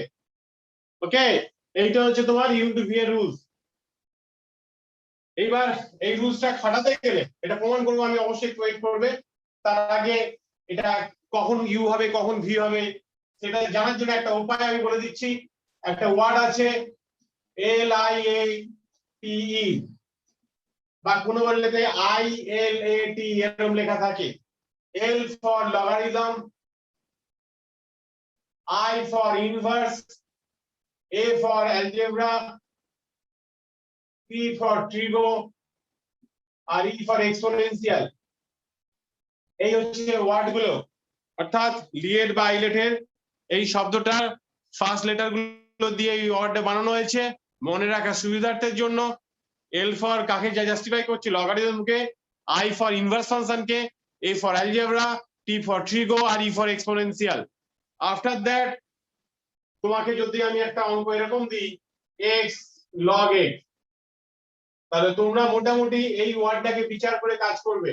ওকে, এইটা হচ্ছে তোমার ইউ টু ভি এর রুলস। এইবার এই রুলসটা খাটাতে গেলে এটা প্রমাণ করবো আমি, অবশ্যই ওয়েট করবে, তার আগে এটা কখন ইউ হবে কখন ভি হবে সেটা জানার জন্য একটা উপায় আমি বলে দিচ্ছি। একটা ওয়ার্ড আছে এল আই এ টি ই, বা কোনো বললে আই এল এ টি এরকম লেখা থাকে। L for logarithm, I for inverse, A for algebra, T for trigo, আর E for exponential। এই হচ্ছে ওয়ার্ড গুলো, অর্থাৎ লিয়েট বা আইলেটের এই শব্দটার ফার্স্ট লেটার গুলো দিয়ে এই ওয়ার্ডটা বানানো হয়েছে মনে রাখার সুবিধার্থের জন্য। এল ফর কাকে জাস্টিফাই করছে লগারিদমকে, I ফর ইনভার্স ফাংশনকে, A for algebra, T for trigo আর E for exponential। After that তোমাকে যদি আমি একটা অঙ্ক এরকম দিই x log x, তাহলে তোমরা মোটামুটি এই ওয়ার্ডটাকে বিচার করে কাজ করবে।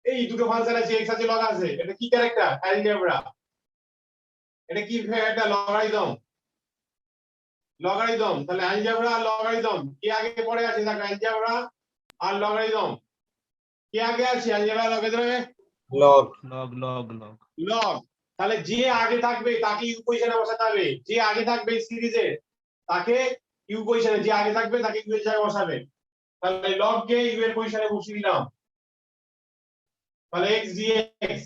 এই দুটো ফাংশন আছে x আছে log আছে, এটা কি ক্যারেক্টার অ্যালজেব্রা, এটা কি একটা লগারিদম, লগারিদম, তাহলে অ্যালজেব্রা আর লগারিদম কি আগে পড়ে আছে, দেখো অ্যালজেব্রা আর লগারিদম কি আগে আছে, অ্যালজেব্রা লগারিদমে লগ লগ, তাহলে যে আগে থাকবে তাকে ইউ পজিশনে বসাতে হবে, যে আগে থাকবে সিরিজে তাকে ইউ পজিশনে, যে আগে থাকবে তাকে ইউ এর জায়গায় বসাবে। তাহলে লগ কে ইউ এর পজিশনে বসিয়ে দিলাম, তাহলে x dx,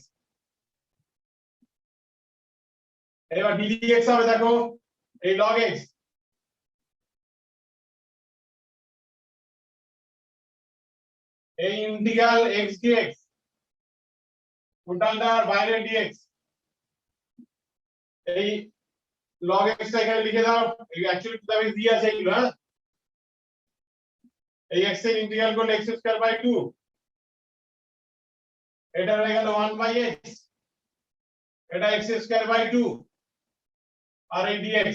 এবার ddx হবে, দেখো এই log x, এই ইন্টিগ্রাল x dx টোটালটা বাইরে dx, এই log x টা এখানে লিখে দাও, এই actually to the base d আছে এগুলো, হ্যাঁ এই x এর ইন্টিগ্রাল করলে x স্কয়ার বাই 2, এটা হয়ে গেল 1 বাই x, এটা x স্কয়ার বাই 2 আর এই dx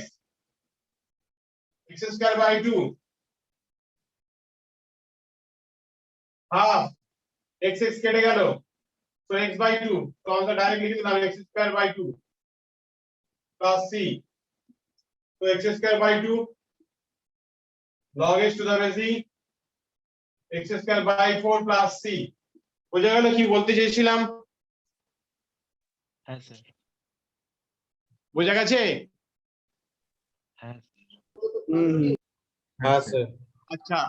x square by 2 half x x কেটে গেল, so x বাই 2, তো আমরা ডাইরেক্ট লিখে দিলাম x square by 2 plus c, তো x square by 2 log x to the base e, x square by 4 plus c। বোঝা গেল কি বলতে চেয়েছিলাম? হ্যাঁ স্যার, বোঝা গেছে? হ্যাঁ হ্যাঁ স্যার। আচ্ছা,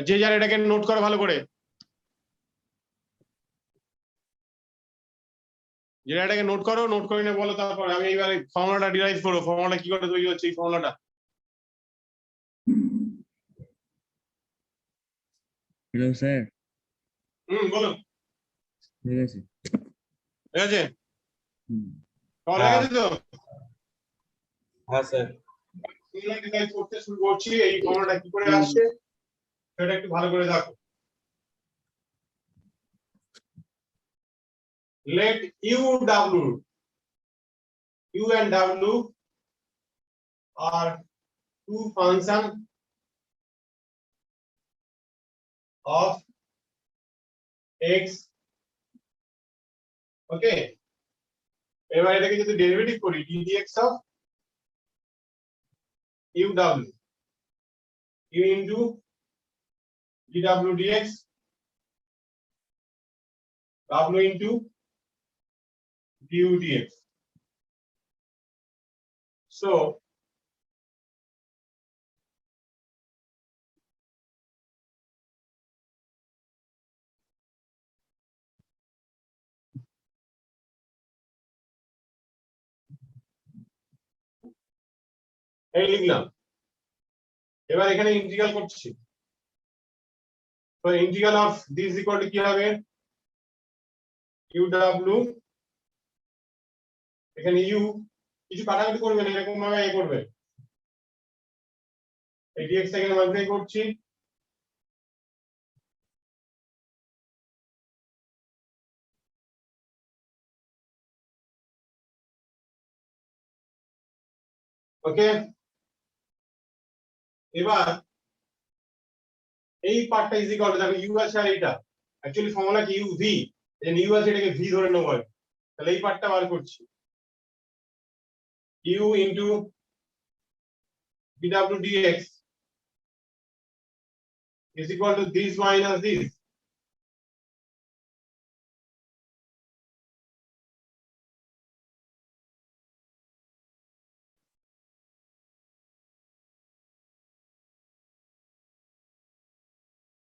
যে যার এটাকে নোট করো ভালো করে, যেটা এটাকে নোট করো, নোট করে নিয়ে বলো, তারপর আমি এইবার ফর্মুলাটা ডিরাইভ করবো, ফর্মুলাটা কি করে তৈরি হচ্ছে এই ফর্মুলাটা। হ্যালো স্যার, বলো, ঠিক আছে। ঠিক আছে। করা হয়ে গেছে তো? হ্যাঁ স্যার। ডিরাইভ করতে শুরু করছি। এই ফর্মুলাটা কি করে আসছে সেটা একটু ভালো করে দেখো। Let U and W are two functions of x. ওকে, এবার এটাকে যদি ডেরিভেটিভ করি d dx of u w, u into dw dx, w into du dx. So এই লিখলাম। এবার এখানে ইন্টিগ্রাল করছি। তো integral of this equal to কি হবে? u w, এখানে u, কিছু কাটাকাটি করবেন এরকম ভাবে এ করবে। এই dx এখানে মাল্টিপ্লাই করছি। ওকে, এবার এই পার্টটা ইজ ইকুয়াল টু, দেখো ইউ আছে আর এটা অ্যাকচুয়ালি ফর্মুলা কি ইউ ভি, এই ইউ আছে এটাকে ভি ধরে নেবো। তাহলে এই পার্টটা বার করছি, u into dw dx is equal to this minus this.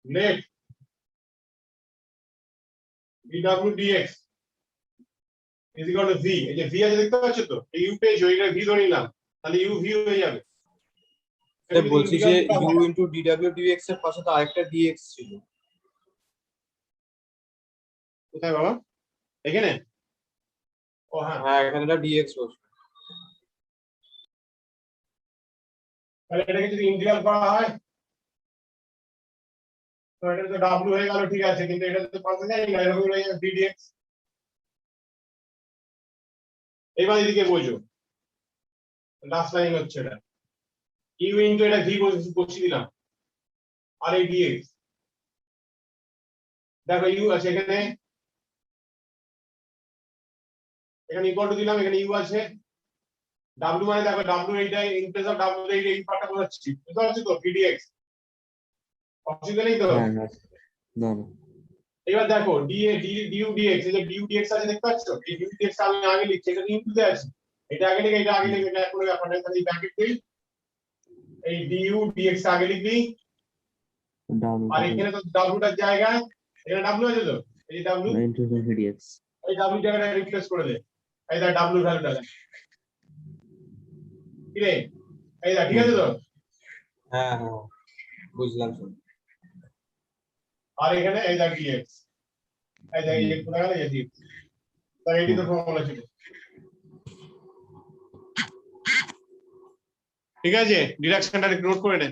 Let dw dx is equal to v, এই যে v আছে দেখতে পাচ্ছ তো, এই u পেয়েছো, এটা v ধরে নিলাম, তাহলে u v হয়ে যাবে। স্যার বলছি যে u into dw dx এর পাশে তো আরেকটা dx ছিল। কোথায় বাবা? এখানে? ও হ্যাঁ, হ্যাঁ এখানে একটা dx বসবে। তাহলে এটাকে যদি ইন্টিগ্রাল করা হয় তো এটা তো w হয়ে গেল, ঠিক আছে, কিন্তু এটা তো পাশে যায়নি না, এরকম হয়ে যাবে dx। এবার এদিকে বোঝো, লাস্ট লাইন হচ্ছে এটা, u ইনটু এটা v বসিয়ে দিলাম আর এই dx, দেখো u আছে এখানে, এখানে ইকুয়াল টু দিলাম, এখানে u আছে, w মানে দেখো w এইটা ইন প্লেস অফ w এই পার্টটা বোঝাচ্ছি, বুঝতে পারছো তো, v dx অসুবিধা নেই তো? হ্যাঁ হ্যাঁ, না না, এবার দেখো du dx, এই যে du dx আছে দেখতে পাচ্ছ, এই du dx আমি আগে লিখছি, এটা ইনটুতে আছে, এটা আগে লিখে এটা আগে লিখে, এটা কোনো ব্যাপার না, তাহলে এই ব্র্যাকেট দিই, এই du dx আগে লিখবি, ডাউন আর এখানে তো w টার জায়গায় এখানে w আছে তো, এই w, ইনটু dx। এই w জায়গাটা রিপ্লেস করে দে, এই দা w ভ্যালুটা কি রে, এই দা, ঠিক আছে তো? হ্যাঁ হ্যাঁ বুঝলাম স্যার। আর এখানে এই দা dx, এই দা এই কোথা গেল এই dx, তাই এটি তো ফর্মুলা ছিল, ঠিক আছে? ডিডাকশনটা একটু নোট করে নে।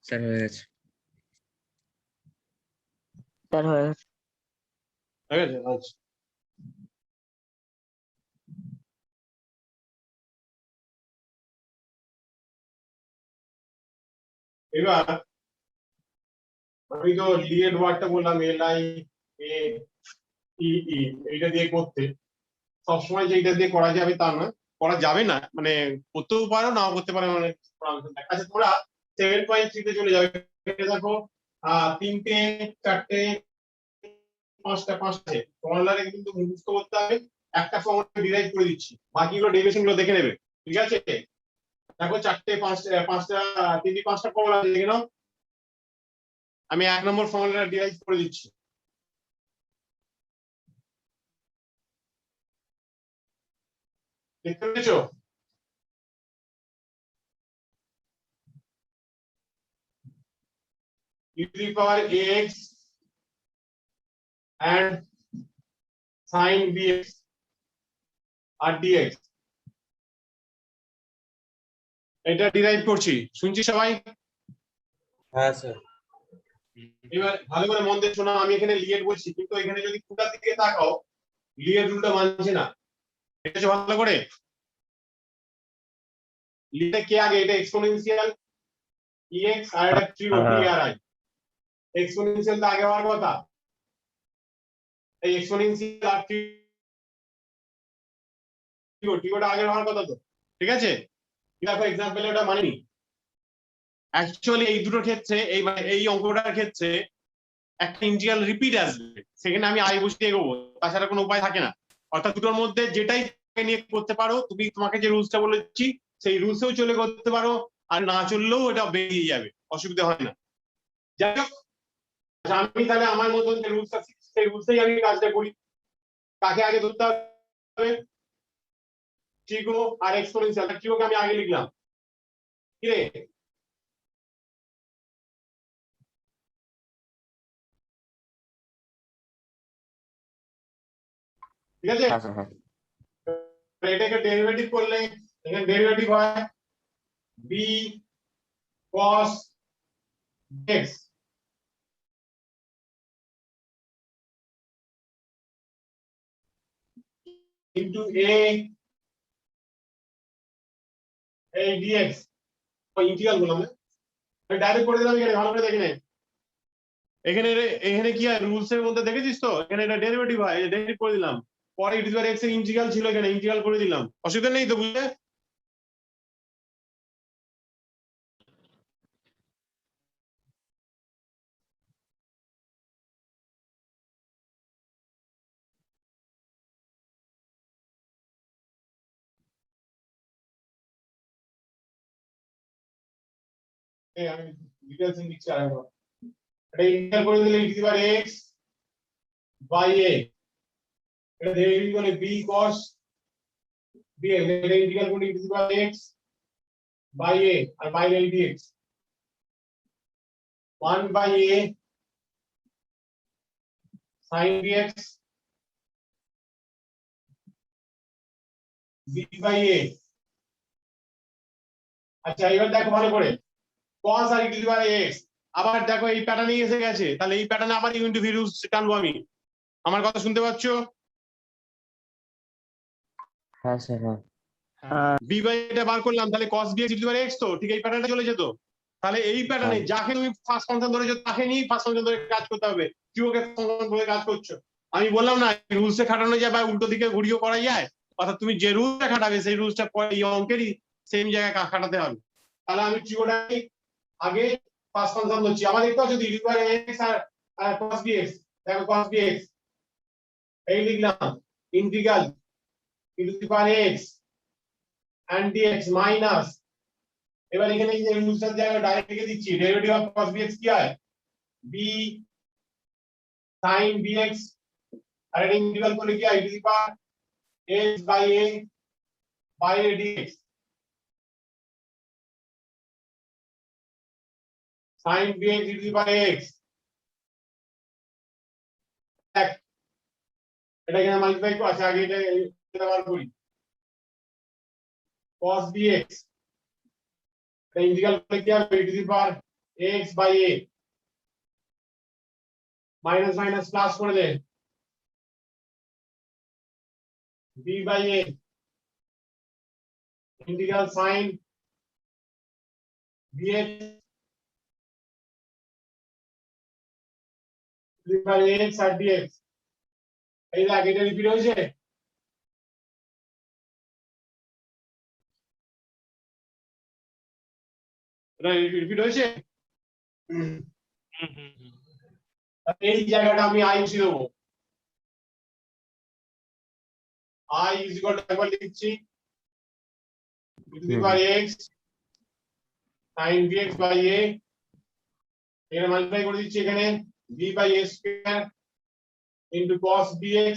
স্যার হয়ে গেছে। স্যার হয়ে গেছে। ঠিক আছে, আচ্ছা। এবার আমি তো লিড ওয়ার্ডটা বললাম এল আই এ ই ই, এইটা দিয়ে করতে সবসময় যে এটা দিয়ে করা যাবে তা না, করা যাবে না মানে করতেও পারো নাও করতে পারো, মানে আচ্ছা তোমরা 7.3 তে চলে যাবে, দেখো 3টে 4টে 5টা ফর্মুলারে কিন্তু মুখস্থ করতে হবে, একটা ফর্মুলা ডিরাইভ করে দিচ্ছি, বাকিগুলো ডেরিভেশন গুলো দেখে নেবে, ঠিক আছে? দেখো 4টে 5টা 3টে 5টা ফর্মুলা দেখে নাও, আমি 1 নম্বর ফর্মুলাটা ডিরাইভ করে দিচ্ছি। দেখতে পেয়েছো? e to the power ax and sin bx আর dx এটা ডিরাইভ করছি, শুনছি সবাই? হ্যাঁ স্যার। এবার ভালো করে মন দিয়ে শোনো, আমি এখানে লিয়েট বলছি, কিন্তু এখানে যদি ফুটার দিকে তাকাও লিয়েট রুলটা মানছে না। ঠিক আছে, ভালো করে লিয়েটে কে আগে? এটা এক্সপোনেনশিয়াল ex আর এটা ট্রিগো tri, এক্সপোনেনশিয়াল তো আগে হওয়ার কথা। এই এক্সপোনেনশিয়াল আর ট্রিগোটা আগে হওয়ার কথা তো, ঠিক আছে? দেখো এক্সাম্পলে ওটা মানেনি। অ্যাকচুয়ালি এই দুটোর ক্ষেত্রে এই অঙ্কটার ক্ষেত্রে একটা ইন্টিগ্রাল রিপিট আসবে, সেখানে আমি আই বসিয়ে এগোবো, তাছাড়া কোনো উপায় থাকে না। অর্থাৎ দুটোর মধ্যে যেটাই নিয়ে করতে পারো তুমি, তোমাকে যে রুলসটা বলেছি সেই রুলসেও চলে করতে পারো, আর না চললেও এটা বেরিয়ে যাবে, অসুবিধা হয় না। যাই হোক, আমি তাহলে আমার মতন যে রুলস আছে সেই রুলসেই আমি কাজটা করি। কাকে আগে ধরতে হবে? ট্রিগো আর এক্সপোনেনশিয়াল। ট্রিগোকে আমি আগে লিখলাম, কি রে? ঠিক আছে, এটাকে ডেরিভেটিভ করলে এখানে ডেরিভেটিভ হয় b cos x into a dx। Integral বললাম না, আমি ডাইরেক্ট করে দিলাম। এখানে ভালো করে দেখে নে, এখানে এখানে কি হয় রুলস এর মধ্যে দেখেছিস তো, এখানে এটা ডেরিভেটিভ হয়, ডেরিভেটিভ করে দিলাম। পরে e⁻x এর ইন্টিগ্রাল ছিল, এখানে ইন্টিগ্রাল করে দিলাম, অসুবিধা নেই তো, বুঝলে? আমি ডিটেইলস লিখছি আরেকবার। এটা ইন্টিগ্রাল করে দিলে e⁻x বাই a, এটা ডেরিভেটিভ করলে b cos bx, এটা ইন্টিগ্রাল করে e⁻x বাই a আর বাইরে dx 1 by a sin bx b by a। আচ্ছা, এবার দেখো ভালো করে, cos আর e⁻x আবার দেখো এই প্যাটার্নেই এসে গেছে, তাহলে এই প্যাটার্নে আবার ইউ ইনটু ভি রুলস টানবো আমি। আমার কথা শুনতে পাচ্ছো? হ্যাঁ স্যার, হ্যাঁ। বি বাই এটা বার করলাম, তাহলে cos bx e⁻x তো ঠিক এই প্যাটার্নটা চলে যেত। তাহলে এই প্যাটার্নে যাকে তুমি ফার্স্ট ফাংশন ধরেছো তাকে নিয়ে ফার্স্ট ফাংশন ধরে কাজ করতে হবে। কিউকে ফাংশন ধরে কাজ করছো, আমি বললাম না রুলসে খাটানো যায় বা উল্টো দিকে ঘুরিয়েও করা যায়। অর্থাৎ তুমি যে রুলসটা খাটাবে সেই রুলসটা পরে এই অঙ্কেরই সেম জায়গায় খাটাতে হবে। তাহলে আমি ট্রিগোটাকে আগে ফার্স্ট ফাংশন ধরছি। আমার দেখতে পাচ্ছ e⁻x আর cos bx, দেখো cos bx এই লিখলাম integral e⁻x and dx minus, এবার এখানে এই যে রুলসের জায়গায় ডাইরেক্ট লিখে দিচ্ছি, ডেরিভেটিভ অফ cos bx কি হয়? b sin bx আর এটা ইন্টিগ্রাল করলে কি হয়? e⁻x বাই a বাইরে dx sin bx e⁻x। এটা এখানে মাল্টিপ্লাই করছি, আগে এটা বার করি। cos bx এটা ইন্টিগ্রাল করলে কি হবে? e⁻x by a minus minus plus করে দে b by a integral sin bx e⁻x আর dx। এই দেখ এটা রিপিট হয়েছে, এটা রিপিট হয়েছে। এই জায়গাটা আমি আই বসিয়ে দেবো, আই ইজ ইকুয়াল টু একবার লিখছি e⁻x sin bx by a, এখানে মাল্টিপ্লাই করে দিচ্ছি, এখানে b by a square into cos bx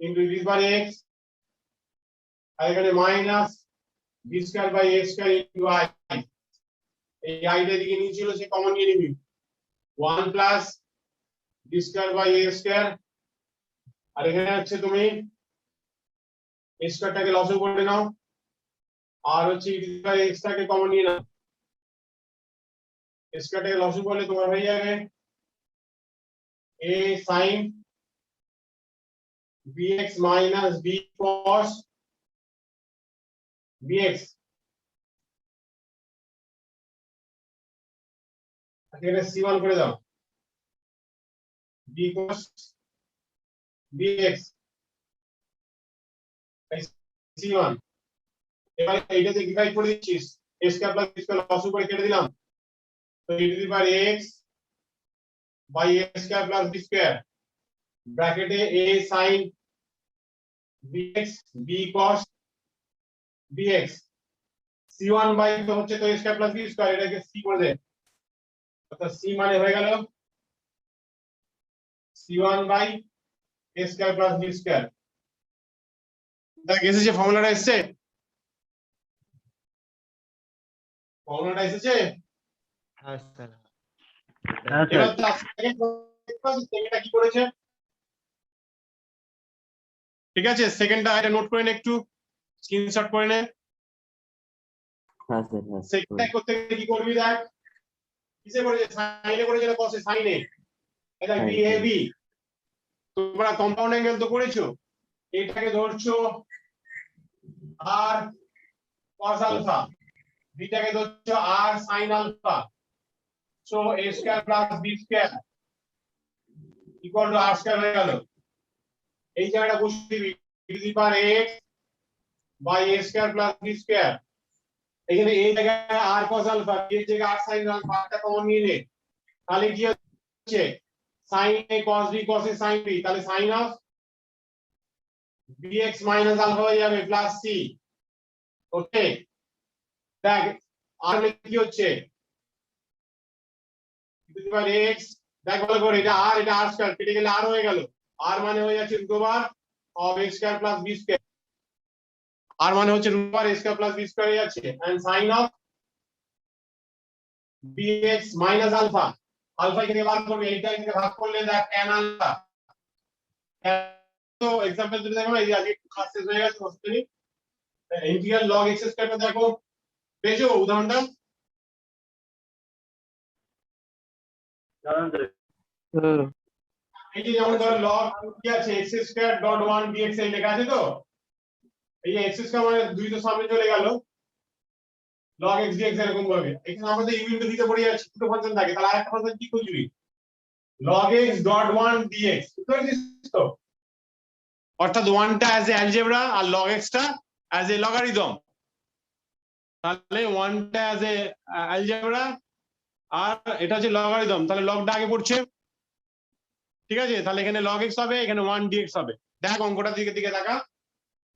into e⁻x আর এখানে minus b square by a square into i। এই আইটা দিকে নিয়েছিল সে কমন নিয়ে নিবি, 1 plus b square by a square আর এখানে হচ্ছে তুমি a স্কয়ারটাকে লসও করে নাও, আর হচ্ছে e to the power x টাকে কমন নিয়ে নাও। a স্কয়ারটাকে লসও করলে তোমার হয়ে যাবে a sin bx minus b cos bx। এখানে c1 করে দাও, b cos bx c1। এবারে এইটাতে ডিভাইড করে দিচ্ছিস, a square plus b square লস করে কেটে দিলাম, তো e to the power x by a square plus b square ব্র্যাকেটে a sin bx b cos bx c1 by তো হচ্ছে তো a square plus b square, এটাকে c করে দে, অর্থাৎ c মানে হয়ে গেল c1 by a square plus b square. দেখ এসেছে, ফর্মুলাটা এসেছে, ফর্মুলাটা এসেছে। হ্যাঁ স্যার হ্যাঁ এবার স্যার। সেকেন্ডটা কি করেছে, ঠিক আছে সেকেন্ডটা এটা নোট করে নে, একটু স্ক্রিনশট করে নে। হ্যাঁ স্যার, হ্যাঁ সেকেন্ডটা করতে গেলে কি করবি, দেখ কিসে করেছে, সাইনে করেছে না কসে, সাইনে। এটা বি এ বি, তোমরা কম্পাউন্ড অ্যাঙ্গেল তো করেছো, এটাকে ধরছো আর cos আলফা, বিটাকে ধরছো আর sin আলফা, so a square plus b square equal to r square হয়ে গেল। এই জায়গাটা বসিয়ে দিবি e to the power x by a square plus b square. এখানে এই জায়গায় r cos আলফা, এই জায়গায় r sin আলফা, টা কমন নিয়ে নে, তাহলে কি হচ্ছে sin a cos b cos a sin b, তাহলে sin of bx minus alpha হয়ে যাবে প্লাস c। ওকে, দেখ আর কি হচ্ছে e to the power x, দেখ ভালো করে, এটা r, এটা r স্কয়ার, কেটে গেলে r হয়ে গেল, r মানে হয়ে যাচ্ছে √ of a square plus b square, r মানে হচ্ছে √ a square plus b square হয়ে যাচ্ছে, and sin of bx minus alpha, alpha এখানে বার করবে, এইটা এখানে ভাগ করলে দেখ tan আলফা। তো एग्जांपल যদি দেখো না, এই যে আগে ক্লাস শেষ হয়ে গেছে বুঝতে, ইন্টিগ্রাল log x স্কয়ারটা দেখো, পেয়েছো উদাহরণটা? এই যে যেমন ধরো log কি আছে, x স্কয়ার ডট 1 dx এই লেখা আছে, তো এই যে x স্কয়ার মানে 2 তো সামনে চলে গেল, log x dx এরকম ভাবে। এখানে আমাদের u ইনটু দিতে পড়ে যাচ্ছে, দুটো ফাংশন থাকে, তাহলে আরেকটা ফাংশন কি খুঁজবি, log x ডট 1 dx, বুঝতে পারছিস তো? অর্থাৎ 1 টা অ্যাজ এ অ্যালজেব্রা আর log x টা অ্যাজ এ লগারিদম, তাহলে 1 টা অ্যাজ এ অ্যালজেব্রা আর এটা হচ্ছে লগারিদম, তাহলে লগটা আগে পড়ছে, ঠিক আছে? তাহলে এখানে log x হবে, এখানে 1 dx হবে। দেখ অঙ্কটার দিকে দেখা,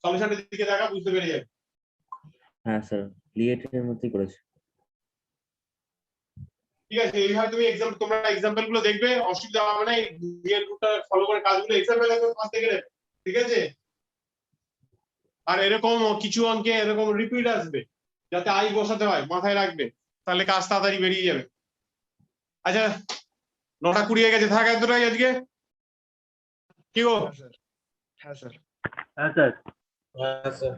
সলিউশনের দিকে দেখা, বুঝতে পেরে যাবে। হ্যাঁ স্যার, ক্রিয়েটের মধ্যেই করেছে। ঠিক আছে, এইভাবে তুমি তোমরা এক্সাম্পল গুলো দেখবে, অসুবিধা হবে না, এই রিয়েল রুটটা ফলো করে কাজগুলো এক্সাম্পল একদম পাস থেকে নেবে, ঠিক আছে? আর এরকম কিছু অঙ্কে এরকম রিপিট আসবে, যাতে আই বসাতে হয়, মাথায় রাখবে, তাহলে কাজ তাড়াতাড়ি বেরিয়ে যাবে। আচ্ছা 9:20 হয়ে গেছে, থাক এতটাই আজকে, কি গো? হ্যাঁ স্যার, হ্যাঁ স্যার। হ্যাঁ স্যার। হ্যাঁ স্যার।